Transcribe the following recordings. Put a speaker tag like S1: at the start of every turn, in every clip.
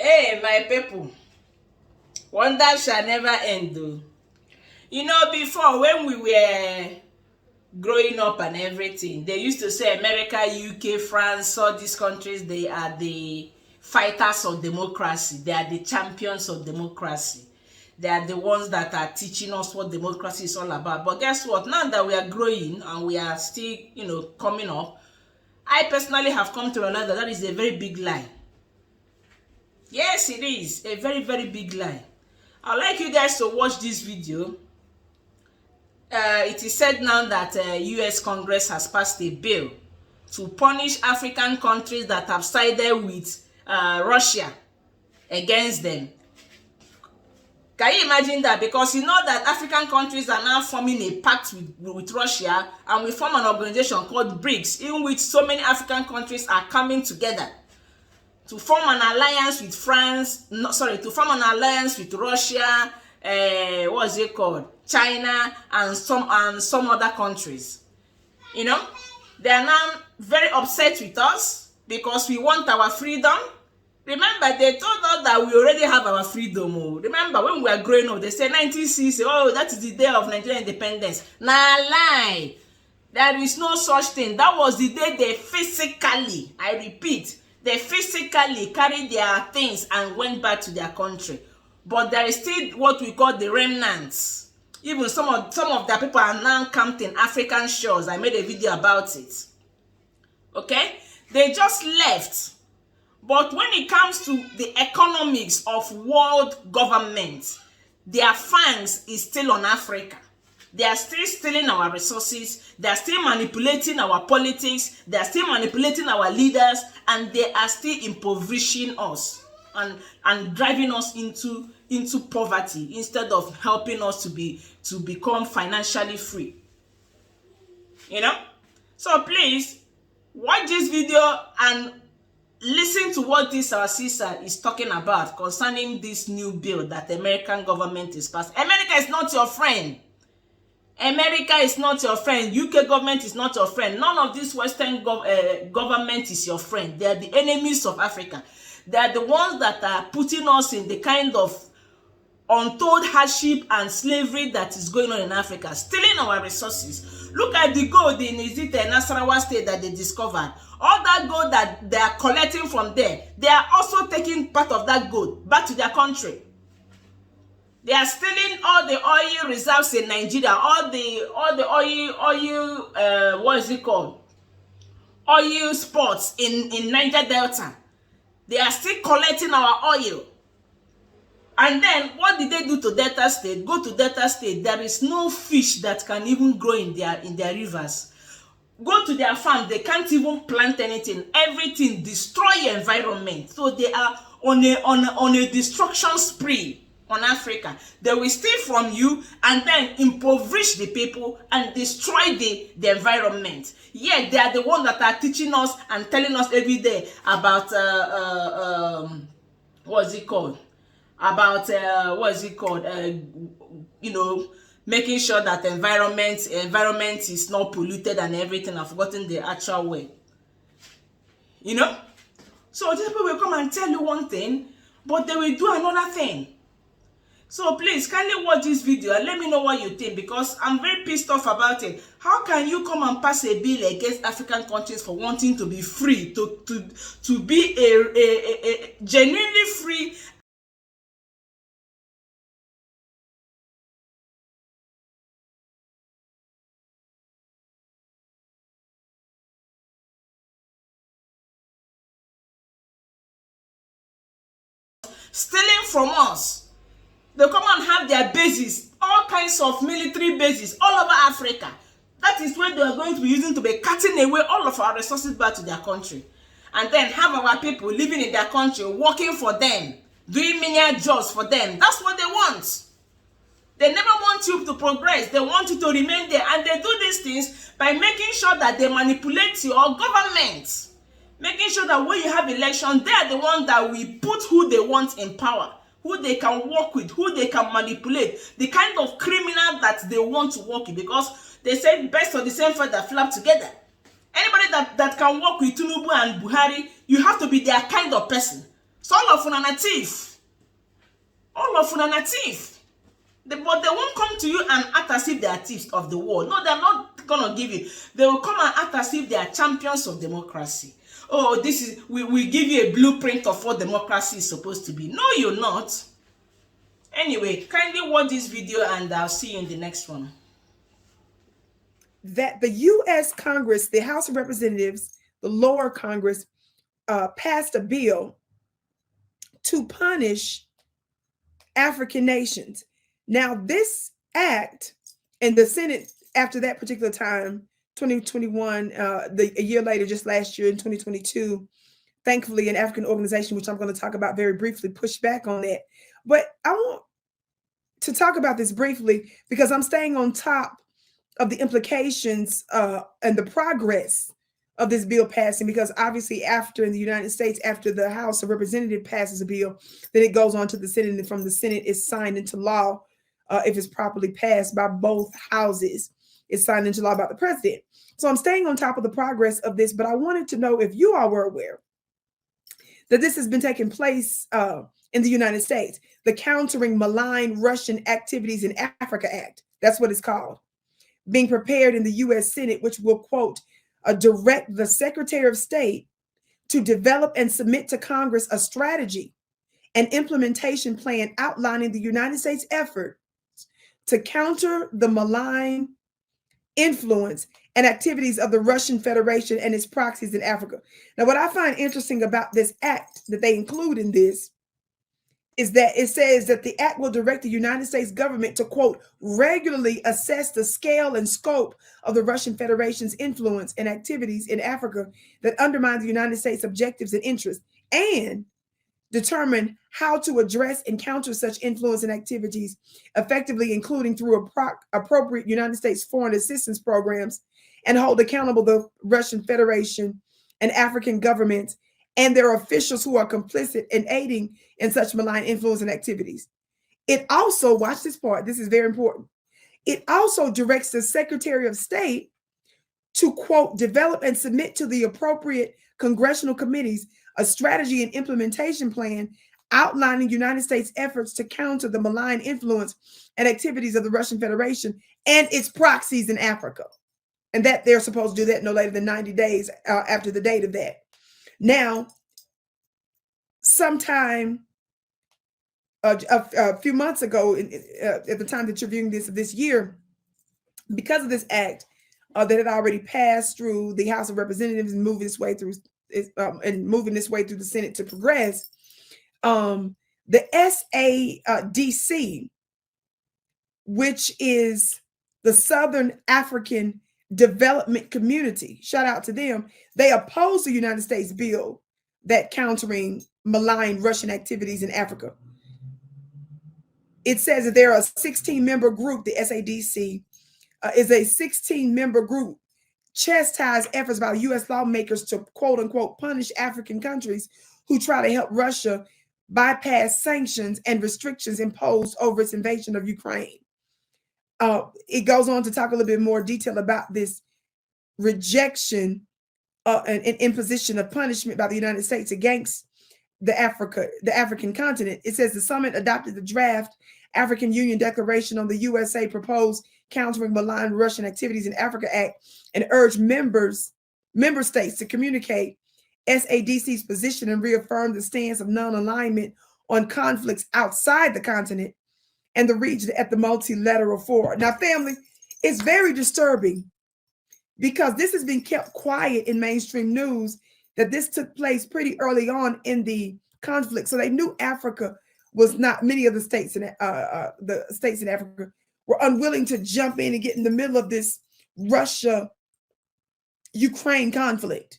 S1: Hey, my people, wonder shall never end though. You know, before when we were growing up and everything, they used to say America, UK, France, all these countries, they are the fighters of democracy. They are the champions of democracy. They are the ones that are teaching us what democracy is all about. But guess what? Now that we are growing and we are still, coming up, I personally have come to realize that is a very big lie. Yes, it is a very, very big lie. I'd like you guys to watch this video. It is said now that US Congress has passed a bill to punish African countries that have sided with Russia against them. Can you imagine that? Because you know that African countries are now forming a pact with Russia, and we form an organization called BRICS, in which so many African countries are coming together to form an alliance with to form an alliance with Russia, what's it called? China and some other countries. You know, they are now very upset with us because we want our freedom. Remember, they told us that we already have our freedom. Remember, when we were growing up, they said 1960, oh, that is the day of Nigerian independence. Nah, lie. There is no such thing. That was the day they physically, I repeat, they physically carried their things and went back to their country. But there is still what we call the remnants. Even some of their people are now camped in African shores. I made a video about it. Okay? They just left. But when it comes to the economics of world government, their fangs is still on Africa. They are still stealing our resources. They are still manipulating our politics. They are still manipulating our leaders, and they are still impoverishing us and driving us into poverty instead of helping us to become financially free. You know? So please watch this video and listen to what this our sister is talking about concerning this new bill that the American government is passing. America is not your friend. America is not your friend. UK government is not your friend. None of this Western government is your friend. They are the enemies of Africa. They are the ones that are putting us in the kind of untold hardship and slavery that is going on in Africa, stealing our resources. Look at the gold in Nasarawa state that they discovered. All that gold that they are collecting from there, they are also taking part of that gold back to their country. They are stealing all the oil reserves in Nigeria, all the oil what is it called? Oil spots in Niger Delta. They are still collecting our oil. And then what did they do to Delta State? Go to Delta State, there is no fish that can even grow in their rivers. Go to their farm, they can't even plant anything. Everything destroy environment. So they are on a destruction spree on Africa. They will steal from you and then impoverish the people and destroy the environment. Yet they are the ones that are teaching us and telling us every day about what's it called? About making sure that environment is not polluted and everything. I've forgotten the actual way. You know? So these people will come and tell you one thing, but they will do another thing. So please, kindly watch this video and let me know what you think, because I'm very pissed off about it. How can you come and pass a bill against African countries for wanting to be free, to be a genuinely free stealing from us? They come and have their bases, all kinds of military bases all over Africa. That is where they are going to be using to be cutting away all of our resources back to their country. And then have our people living in their country, working for them, doing menial jobs for them. That's what they want. They never want you to progress. They want you to remain there. And they do these things by making sure that they manipulate your government. Making sure that when you have elections, they are the ones that will put who they want in power, who they can work with, who they can manipulate, the kind of criminal that they want to work with, because they say best of the same feather flap together. Anybody that can work with Tinubu and Buhari, you have to be their kind of person. So all of una na thief. All of una na thief. But they won't come to you and act as if they are thieves of the world. No, they're not gonna give you. They will come and act as if they are champions of democracy. Oh, this is we give you a blueprint of what democracy is supposed to be. No, you're not. Anyway, kindly watch this video and I'll see you in the next one.
S2: That the U.S. Congress, the House of Representatives, the lower Congress, passed a bill to punish African nations. Now, this act and the Senate, after that particular time, 2021, a year later, just last year in 2022, thankfully, an African organization, which I'm going to talk about very briefly, pushed back on that. But I want to talk about this briefly because I'm staying on top of the implications and the progress of this bill passing, because obviously after in the United States, after the House of Representatives passes a bill, then it goes on to the Senate, and from the Senate it's signed into law if it's properly passed by both houses. It's signed into law by the president. So I'm staying on top of the progress of this, but I wanted to know if you all were aware that this has been taking place in the United States. The Countering Malign Russian Activities in Africa Act, that's what it's called, being prepared in the U.S. Senate, which will, quote, direct the Secretary of State to develop and submit to Congress a strategy and implementation plan outlining the United States effort to counter the malign influence and activities of the Russian Federation and its proxies in Africa. Now, what I find interesting about this act that they include in this is that it says that the act will direct the United States government to, quote, regularly assess the scale and scope of the Russian Federation's influence and activities in Africa that undermine the United States objectives and interests, and determine how to address and counter such influence and activities effectively, including through appropriate United States foreign assistance programs, and hold accountable the Russian Federation and African governments and their officials who are complicit in aiding in such malign influence and activities. It also, watch this part, this is very important. It also directs the Secretary of State to, quote, develop and submit to the appropriate congressional committees a strategy and implementation plan outlining United States efforts to counter the malign influence and activities of the Russian Federation and its proxies in Africa. And that they're supposed to do that no later than 90 days after the date of that. Now, sometime a few months ago, at the time that you're viewing this year, because of this act that had already passed through the House of Representatives and moving its way through the Senate to progress, the SADC, which is the Southern African Development Community, shout out to them, they oppose the United States bill that countering malign Russian activities in Africa. It says that there are a 16-member group. The SADC is a 16-member group chastise efforts by U.S. lawmakers to, quote unquote, punish African countries who try to help Russia bypass sanctions and restrictions imposed over its invasion of Ukraine. It goes on to talk a little bit more detail about this rejection and imposition of punishment by the United States against the African continent. It says the summit adopted the draft African Union Declaration on the USA proposed Countering Malign Russian Activities in Africa Act and urged member states to communicate SADC's position and reaffirm the stance of non-alignment on conflicts outside the continent and the region at the multilateral forum. Now, family, it's very disturbing because this has been kept quiet in mainstream news that this took place pretty early on in the conflict. So they knew Africa was not, many of the states in Africa were unwilling to jump in and get in the middle of this Russia-Ukraine conflict.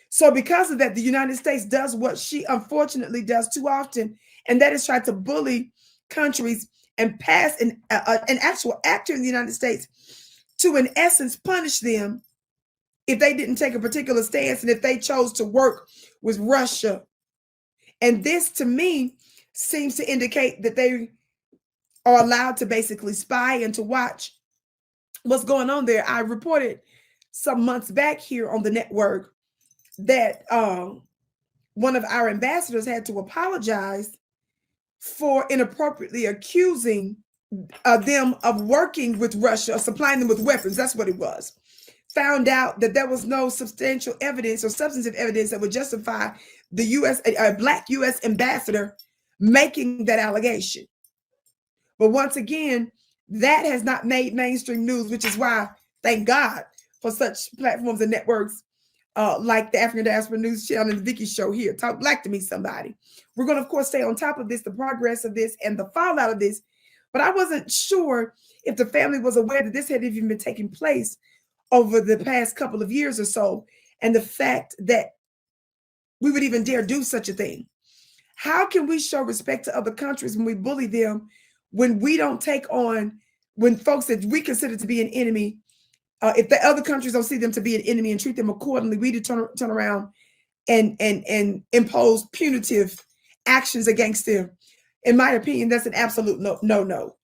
S2: So because of that, the United States does what she unfortunately does too often, and that is try to bully countries and pass an actual actor in the United States to, in essence, punish them if they didn't take a particular stance and if they chose to work with Russia. And this, to me, seems to indicate that they are allowed to basically spy and to watch what's going on there. I reported some months back here on the network that one of our ambassadors had to apologize for inappropriately accusing them of working with Russia, or supplying them with weapons. That's what it was. Found out that there was no substantial evidence or substantive evidence that would justify the U.S. a Black U.S. ambassador making that allegation. But once again, that has not made mainstream news, which is why, thank God for such platforms and networks like the African Diaspora News Channel and the Vicky Show here. Talk Black to me, somebody. We're going to, of course, stay on top of this, the progress of this and the fallout of this. But I wasn't sure if the family was aware that this had even been taking place over the past couple of years or so, and the fact that we would even dare do such a thing. How can we show respect to other countries when we bully them, when we don't take on, when folks that we consider to be an enemy, if the other countries don't see them to be an enemy and treat them accordingly, we turn around and impose punitive actions against them? In my opinion, that's an absolute no.